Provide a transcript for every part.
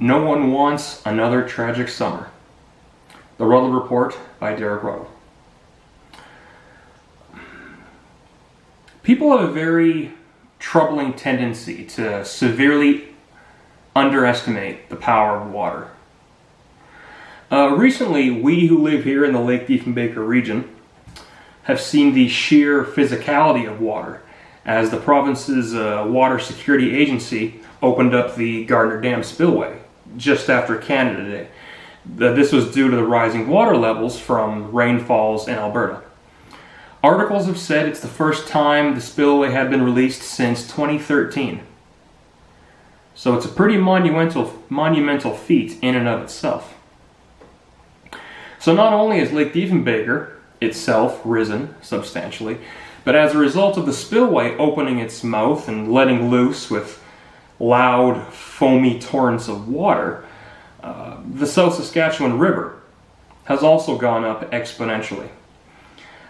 No one wants another tragic summer. The Ruttle Report by Derek Ruttle. People have a very troubling tendency to severely underestimate the power of water. Recently, we who live here in the Lake Diefenbaker region have seen the sheer physicality of water as the province's water security agency opened up the Gardner Dam spillway just after Canada Day. This was due to the rising water levels from rainfalls in Alberta. Articles have said it's the first time the spillway had been released since 2013. So it's a pretty monumental feat in and of itself. So not only has Lake Diefenbaker itself risen substantially, but as a result of the spillway opening its mouth and letting loose with loud, foamy torrents of water, the South Saskatchewan River has also gone up exponentially.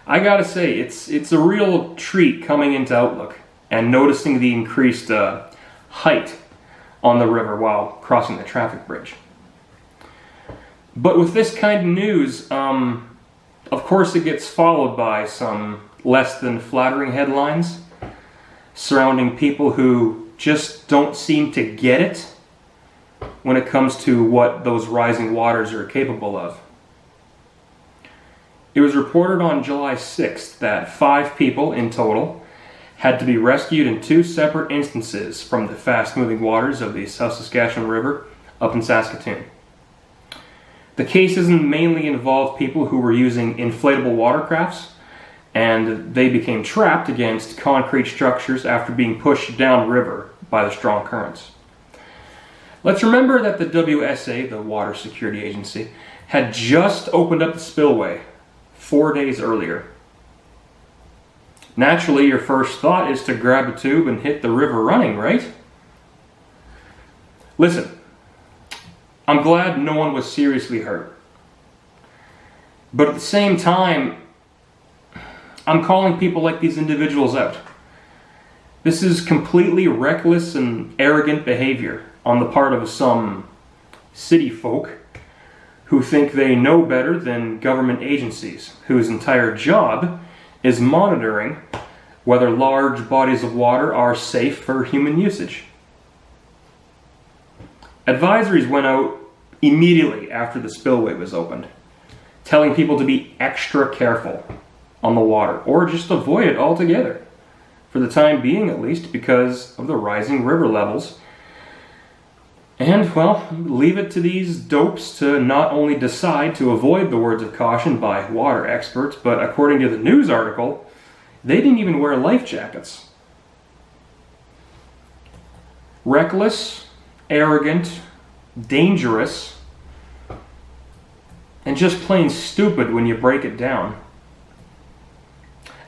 I gotta say, it's a real treat coming into Outlook and noticing the increased height on the river while crossing the traffic bridge. But with this kind of news, of course it gets followed by some less than flattering headlines surrounding people who just don't seem to get it when it comes to what those rising waters are capable of. It was reported on July 6th that 5 people in total had to be rescued in 2 separate instances from the fast-moving waters of the South Saskatchewan River up in Saskatoon. The cases mainly involved people who were using inflatable watercrafts, and they became trapped against concrete structures after being pushed downriver by the strong currents. Let's remember that the WSA, the Water Security Agency, had just opened up the spillway 4 days earlier. Naturally, your first thought is to grab a tube and hit the river running, right? Listen, I'm glad no one was seriously hurt. But at the same time, I'm calling people like these individuals out. This is completely reckless and arrogant behavior on the part of some city folk who think they know better than government agencies, whose entire job is monitoring whether large bodies of water are safe for human usage. Advisories went out immediately after the spillway was opened, telling people to be extra careful on the water, or just avoid it altogether, for the time being at least, because of the rising river levels. And, well, leave it to these dopes to not only decide to avoid the words of caution by water experts, but according to the news article, they didn't even wear life jackets. Reckless, arrogant, dangerous, and just plain stupid when you break it down.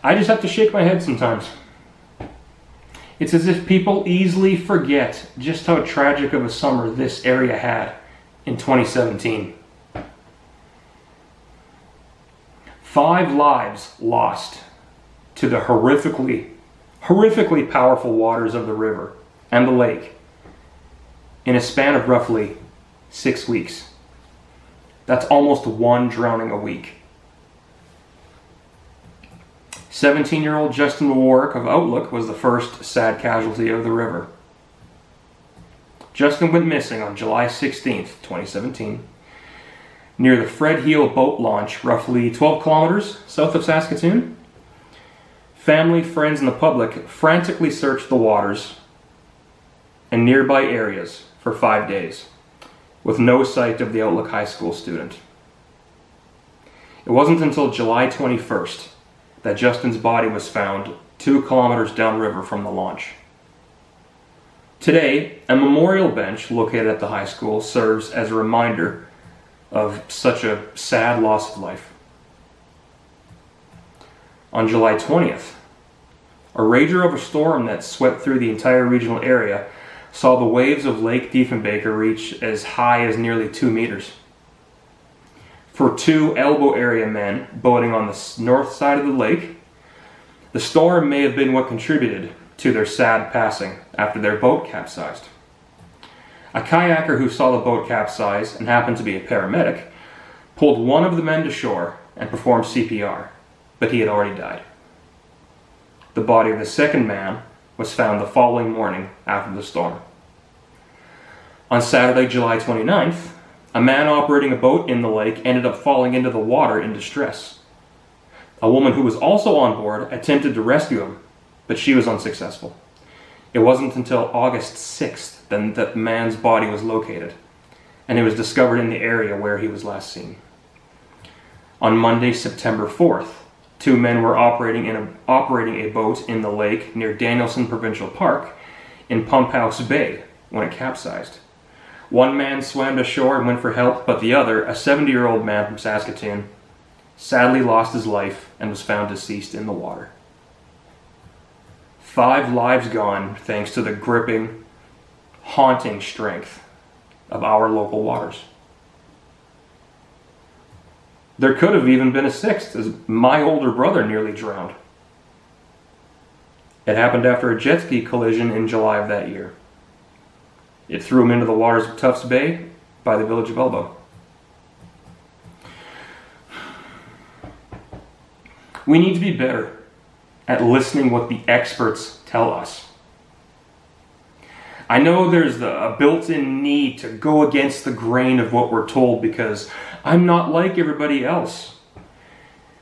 I just have to shake my head sometimes. It's as if people easily forget just how tragic of a summer this area had in 2017. 5 lives lost to the horrifically powerful waters of the river and the lake in a span of roughly 6 weeks. That's almost 1 drowning a week. 17-year-old Justin Warwick of Outlook was the first sad casualty of the river. Justin went missing on July 16th, 2017, near the Fred Heel boat launch, roughly 12 kilometers south of Saskatoon. Family, friends, and the public frantically searched the waters and nearby areas for 5 days, with no sight of the Outlook High School student. It wasn't until July 21st that Justin's body was found 2 kilometers downriver from the launch. Today, a memorial bench located at the high school serves as a reminder of such a sad loss of life. On July 20th, a rager of a storm that swept through the entire regional area saw the waves of Lake Diefenbaker reach as high as nearly 2 meters. For 2 elbow area men boating on the north side of the lake, the storm may have been what contributed to their sad passing after their boat capsized. A kayaker who saw the boat capsize and happened to be a paramedic pulled one of the men to shore and performed CPR, but he had already died. The body of the second man was found the following morning after the storm. On Saturday, July 29th, a man operating a boat in the lake ended up falling into the water in distress. A woman who was also on board attempted to rescue him, but she was unsuccessful. It wasn't until August 6th that the man's body was located, and it was discovered in the area where he was last seen. On Monday, September 4th, two men were operating a boat in the lake near Danielson Provincial Park in Pump House Bay when it capsized. One man swam to shore and went for help, but the other, a 70-year-old man from Saskatoon, sadly lost his life and was found deceased in the water. 5 lives gone thanks to the gripping, haunting strength of our local waters. There could have even been a 6th, as my older brother nearly drowned. It happened after a jet ski collision in July of that year. It threw him into the waters of Tufts Bay by the village of Elbow. We need to be better at listening what the experts tell us. I know there's a built-in need to go against the grain of what we're told because I'm not like everybody else.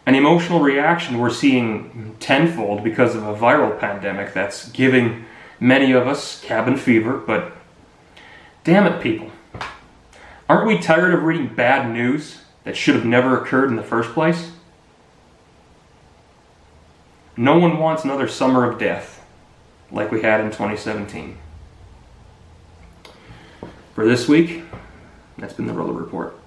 An emotional reaction we're seeing tenfold because of a viral pandemic that's giving many of us cabin fever, but damn it, people. Aren't we tired of reading bad news that should have never occurred in the first place? No one wants another summer of death like we had in 2017. For this week, that's been the Ruttle Report.